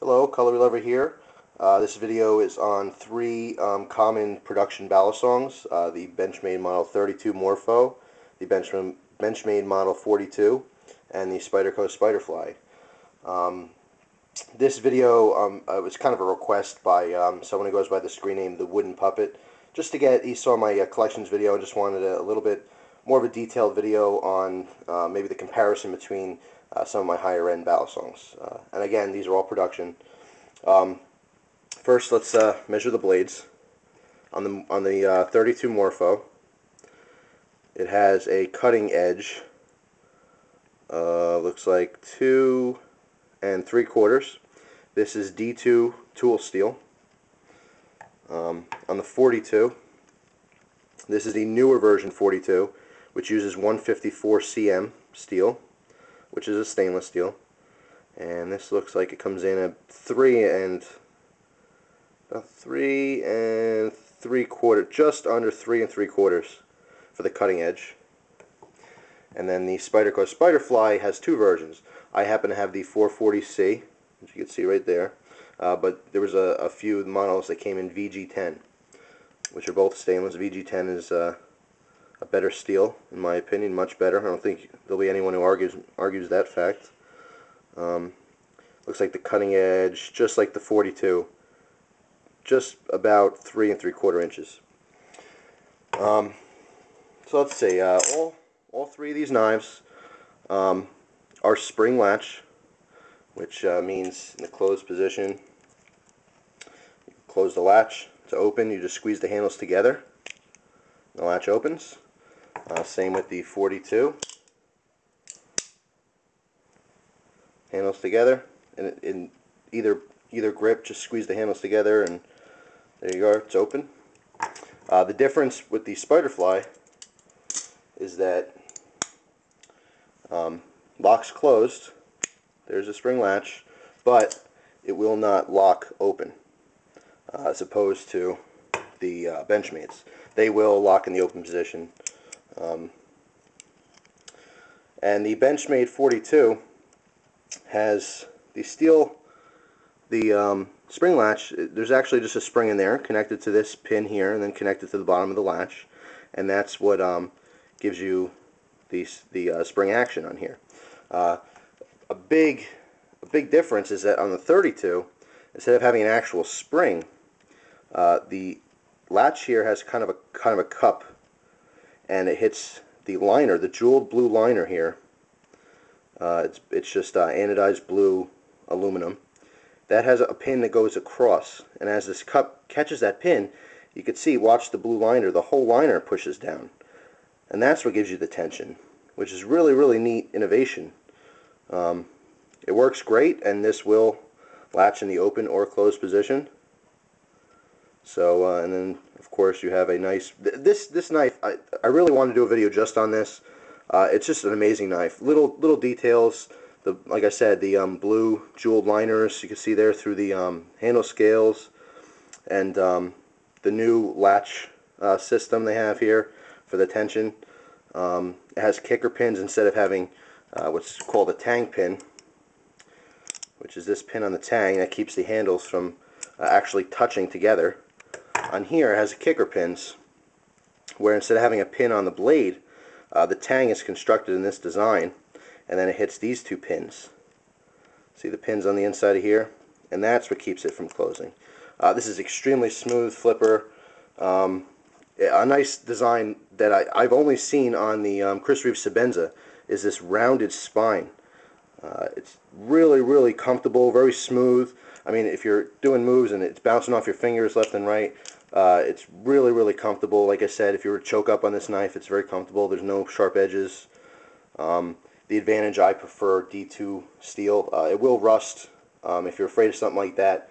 Hello, cutlerylover here. This video is on three common production balisongs: the Benchmade Model 32 Morpho, the Benchmade Model 42, and the Spyderco Spyderfly. This video was kind of a request by someone who goes by the screen name thewoodenpuppet. Just to get, he saw my collections video and just wanted a little bit more of a detailed video on maybe the comparison between some of my higher end balisongs. And again, these are all production. First, let's measure the blades. On the 32 Morpho, it has a cutting edge. Looks like 2 3/4. This is D2 tool steel. On the 42, this is the newer version 42, which uses 154 cm steel, which is a stainless steel. And this looks like it comes in at 3 3/4, just under 3 3/4 for the cutting edge. And then the Spyderco Spyderfly has two versions. I happen to have the 440C, as you can see right there, but there was a few models that came in VG10, which are both stainless. VG10 is a better steel, in my opinion, much better. I don't think there'll be anyone who argues that fact. Looks like the cutting edge, just like the 42, just about 3 3/4 inches. So let's see. All three of these knives are spring latch, which means in the closed position, you close the latch to open. You just squeeze the handles together. The latch opens. Same with the 42. Handles together, and in either grip, just squeeze the handles together, and there you go. It's open. The difference with the Spyderfly is that locks closed. There's a spring latch, but it will not lock open, as opposed to the Benchmade's. They will lock in the open position. And the Benchmade 42 has the steel, the spring latch. There's actually just a spring in there connected to this pin here, and then connected to the bottom of the latch, and that's what gives you the spring action on here. A big difference is that on the 32, instead of having an actual spring, the latch here has kind of a cup, and it hits the liner, the jeweled blue liner here. It's just anodized blue aluminum that has a pin that goes across, and as this cup catches that pin, you can see, watch the blue liner, the whole liner pushes down, and that's what gives you the tension, which is really neat innovation. It works great, and this will latch in the open or closed position. So and then of course you have a nice, this knife, I really want to do a video just on this. It's just an amazing knife. Little details. Like I said, the blue jeweled liners you can see there through the handle scales, and the new latch system they have here for the tension. It has kicker pins instead of having what's called a tang pin, which is this pin on the tang that keeps the handles from actually touching together. On here it has kicker pins, where instead of having a pin on the blade, the tang is constructed in this design, and then it hits these two pins. See the pins on the inside of here? And that's what keeps it from closing. This is extremely smooth flipper. A nice design that I've only seen on the Chris Reeve Sebenza is this rounded spine. It's really comfortable, very smooth. I mean, if you're doing moves and it's bouncing off your fingers left and right, it's really comfortable. Like I said, if you were to choke up on this knife, it's very comfortable. There's no sharp edges. The advantage, I prefer D2 steel. It will rust if you're afraid of something like that.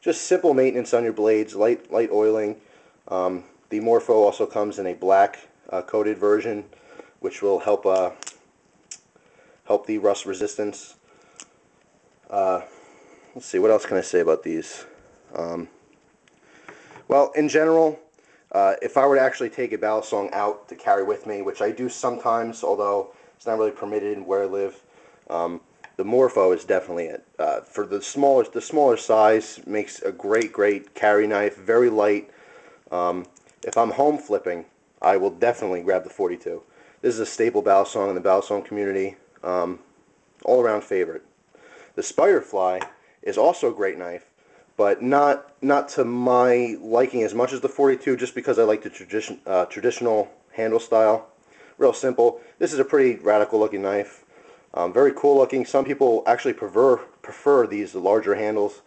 Just simple maintenance on your blades, light oiling. The Morpho also comes in a black coated version, which will help the rust resistance. Let's see, what else can I say about these? Well, in general, if I were to actually take a balisong out to carry with me, which I do sometimes, although it's not really permitted where I live, the Morpho is definitely it. For the smaller size, makes a great carry knife, very light. If I'm home flipping, I will definitely grab the 42. This is a staple Balisong in the Balisong community. All around favorite. The Spyderfly is also a great knife, but not to my liking as much as the 42, just because I like the traditional handle style. Real simple. This is a pretty radical looking knife. Very cool looking. Some people actually prefer these larger handles.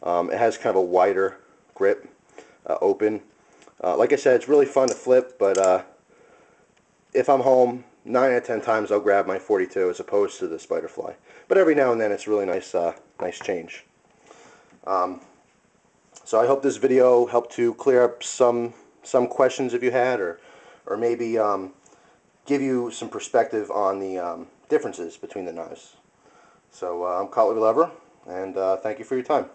It has kind of a wider grip, open. Like I said, it's really fun to flip, but if I'm home, 9 out of 10 times I'll grab my 42 as opposed to the Spyderfly. But every now and then it's a really nice, nice change. So I hope this video helped to clear up some questions if you had, or maybe give you some perspective on the differences between the knives. So I'm cutlerylover, and thank you for your time.